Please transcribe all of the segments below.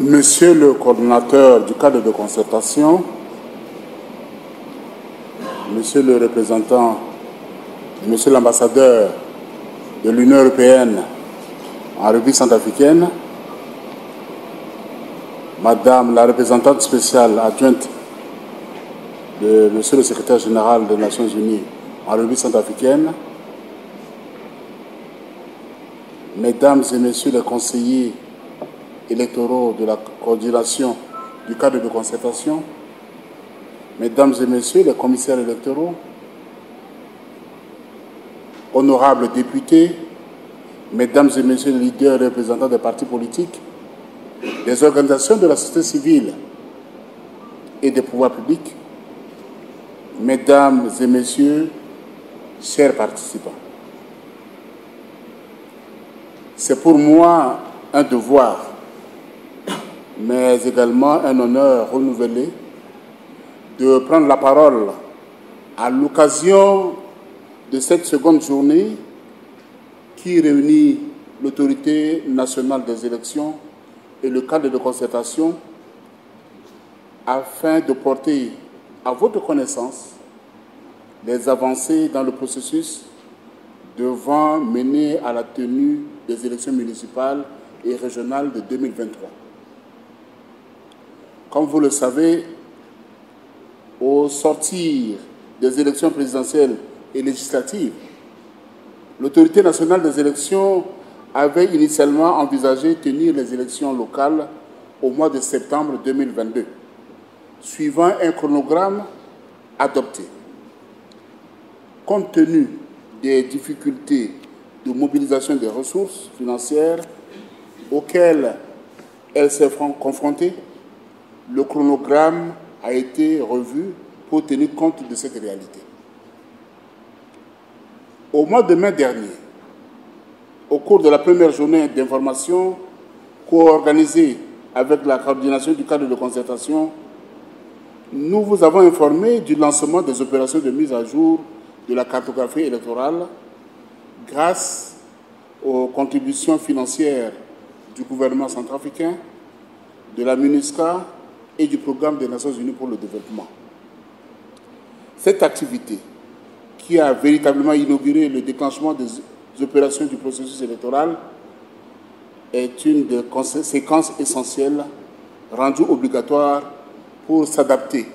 Monsieur le coordonnateur du cadre de concertation, Monsieur le représentant, Monsieur l'ambassadeur de l'Union européenne en République centrafricaine, Madame la représentante spéciale adjointe de Monsieur le secrétaire général des Nations Unies en République centrafricaine, Mesdames et Messieurs les conseillers électoraux de la coordination du cadre de concertation, Mesdames et Messieurs les commissaires électoraux, honorables députés, Mesdames et Messieurs les leaders et représentants des partis politiques, des organisations de la société civile et des pouvoirs publics, Mesdames et Messieurs, chers participants. C'est pour moi un devoir, mais également un honneur renouvelé de prendre la parole à l'occasion de cette seconde journée qui réunit l'autorité nationale des élections et le cadre de concertation afin de porter à votre connaissance les avancées dans le processus devant mener à la tenue des élections municipales et régionales de 2023. Comme vous le savez, au sortir des élections présidentielles et législatives, l'autorité nationale des élections avait initialement envisagé tenir les élections locales au mois de septembre 2022, suivant un chronogramme adopté. Compte tenu des difficultés de mobilisation des ressources financières auxquelles elle s'est confrontée, le chronogramme a été revu pour tenir compte de cette réalité. Au mois de mai dernier, au cours de la première journée d'information co-organisée avec la coordination du cadre de concertation, nous vous avons informé du lancement des opérations de mise à jour de la cartographie électorale grâce aux contributions financières du gouvernement centrafricain, de la MINUSCA et du Programme des Nations Unies pour le développement. Cette activité, qui a véritablement inauguré le déclenchement des opérations du processus électoral, est une des séquences essentielles rendues obligatoires pour s'adapter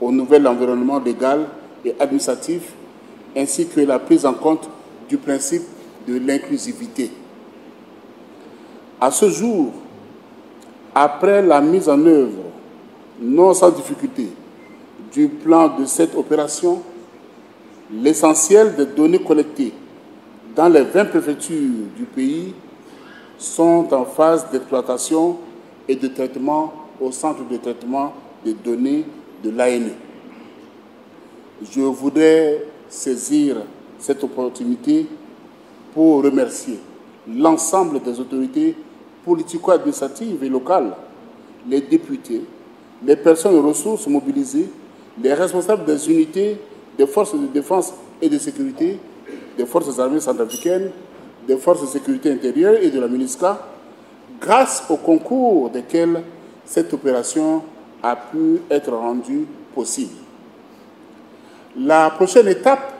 au nouvel environnement légal et administratif, ainsi que la prise en compte du principe de l'inclusivité. À ce jour, après la mise en œuvre, non sans difficulté, du plan de cette opération, l'essentiel des données collectées dans les 20 préfectures du pays sont en phase d'exploitation et de traitement au centre de traitement des données de l'ANE. Je voudrais saisir cette opportunité pour remercier l'ensemble des autorités politico-administratives et locales, les députés, les personnes aux ressources mobilisées, les responsables des unités des forces de défense et de sécurité, des forces armées centrafricaines, des forces de sécurité intérieure et de la MINUSCA, grâce au concours desquels cette opération a pu être rendue possible. La prochaine étape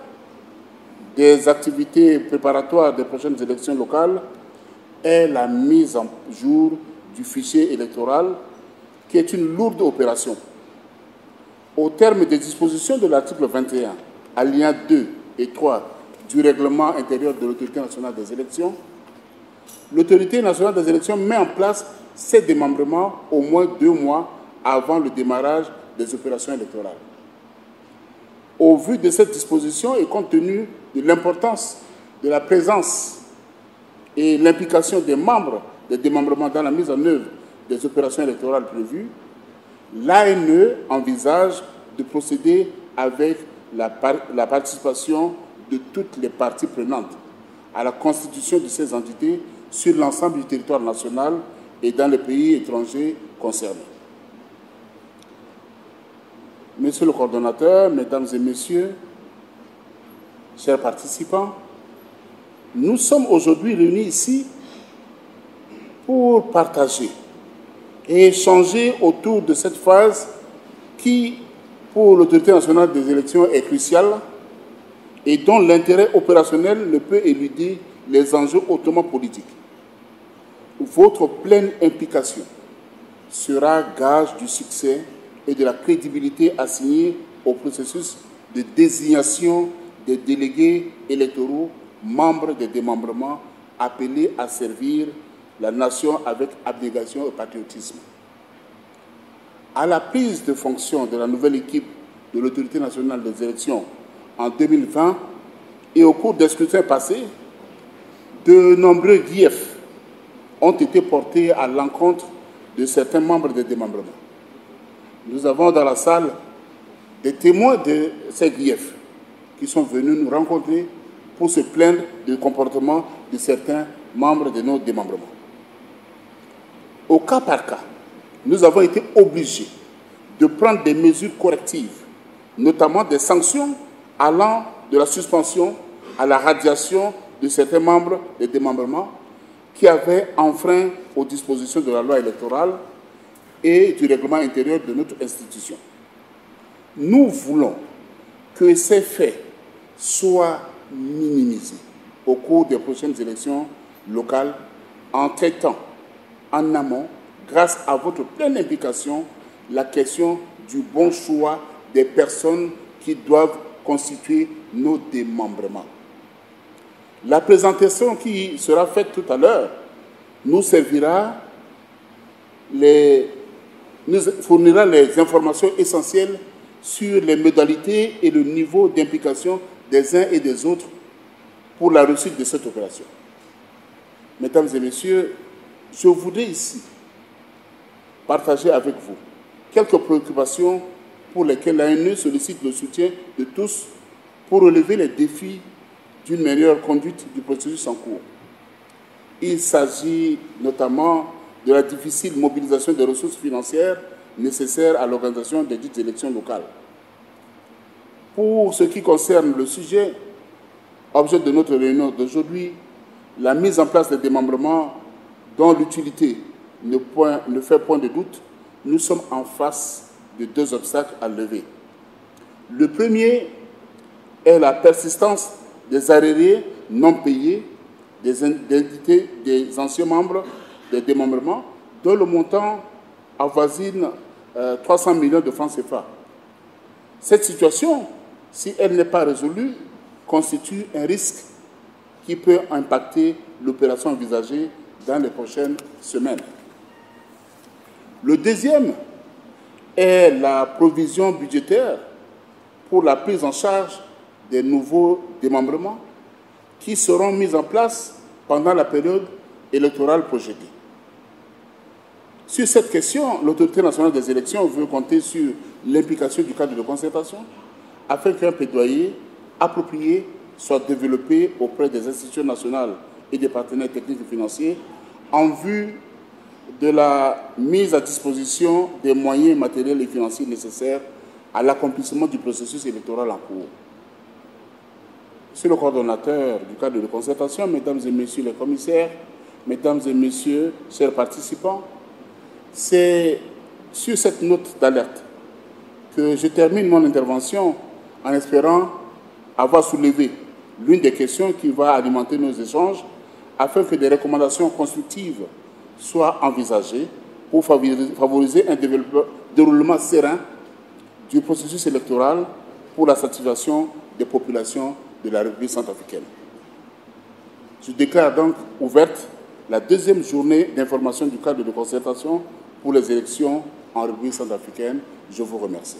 des activités préparatoires des prochaines élections locales est la mise en jour du fichier électoral, qui est une lourde opération. Au terme des dispositions de l'article 21, alinéas 2 et 3 du règlement intérieur de l'autorité nationale des élections, l'autorité nationale des élections met en place ses démembrements au moins 2 mois avant le démarrage des opérations électorales. Au vu de cette disposition et compte tenu de l'importance de la présence et l'implication des membres des démembrements dans la mise en œuvre des opérations électorales prévues, l'ANE envisage de procéder avec la participation de toutes les parties prenantes à la constitution de ces entités sur l'ensemble du territoire national et dans les pays étrangers concernés. Monsieur le coordonnateur, Mesdames et Messieurs, chers participants, nous sommes aujourd'hui réunis ici pour partager et échanger autour de cette phase qui, pour l'autorité nationale des élections, est cruciale et dont l'intérêt opérationnel ne peut éluder les enjeux hautement politiques. Votre pleine implication sera gage du succès et de la crédibilité assignée au processus de désignation des délégués électoraux, membres des démembrements, appelés à servir la nation avec abnégation et patriotisme. À la prise de fonction de la nouvelle équipe de l'autorité nationale des élections en 2020 et au cours des scrutins passés, de nombreux griefs ont été portés à l'encontre de certains membres des démembrements. Nous avons dans la salle des témoins de ces griefs qui sont venus nous rencontrer pour se plaindre du comportement de certains membres de nos démembrements. Au cas par cas, nous avons été obligés de prendre des mesures correctives, notamment des sanctions allant de la suspension à la radiation de certains membres des démembrements qui avaient enfreint aux dispositions de la loi électorale et du règlement intérieur de notre institution. Nous voulons que ces faits soient minimisés au cours des prochaines élections locales en traitant en amont, grâce à votre pleine implication, la question du bon choix des personnes qui doivent constituer nos démembrements. La présentation qui sera faite tout à l'heure nous fournira les informations essentielles sur les modalités et le niveau d'implication des uns et des autres pour la réussite de cette opération. Mesdames et messieurs, je voudrais ici partager avec vous quelques préoccupations pour lesquelles l'ANE sollicite le soutien de tous pour relever les défis d'une meilleure conduite du processus en cours. Il s'agit notamment de la difficile mobilisation des ressources financières nécessaires à l'organisation des dites élections locales. Pour ce qui concerne le sujet, objet de notre réunion d'aujourd'hui, la mise en place des démembrements dont l'utilité ne fait point de doute, nous sommes en face de deux obstacles à lever. Le premier est la persistance des arriérés non payés des anciens membres des démembrements, dont le montant avoisine 300 millions de francs CFA. Cette situation, si elle n'est pas résolue, constitue un risque qui peut impacter l'opération envisagée dans les prochaines semaines. Le deuxième est la provision budgétaire pour la prise en charge des nouveaux démembrements qui seront mis en place pendant la période électorale projetée. Sur cette question, l'autorité nationale des élections veut compter sur l'implication du cadre de concertation afin qu'un plaidoyer approprié soit développé auprès des institutions nationales et des partenaires techniques et financiers en vue de la mise à disposition des moyens matériels et financiers nécessaires à l'accomplissement du processus électoral en cours. Monsieur le coordonnateur du cadre de concertation, mesdames et messieurs les commissaires, mesdames et messieurs, chers participants, c'est sur cette note d'alerte que je termine mon intervention en espérant avoir soulevé l'une des questions qui va alimenter nos échanges afin que des recommandations constructives soient envisagées pour favoriser un déroulement serein du processus électoral pour la satisfaction des populations de la République centrafricaine. Je déclare donc ouverte la deuxième journée d'information du cadre de concertation pour les élections en République centrafricaine. Je vous remercie.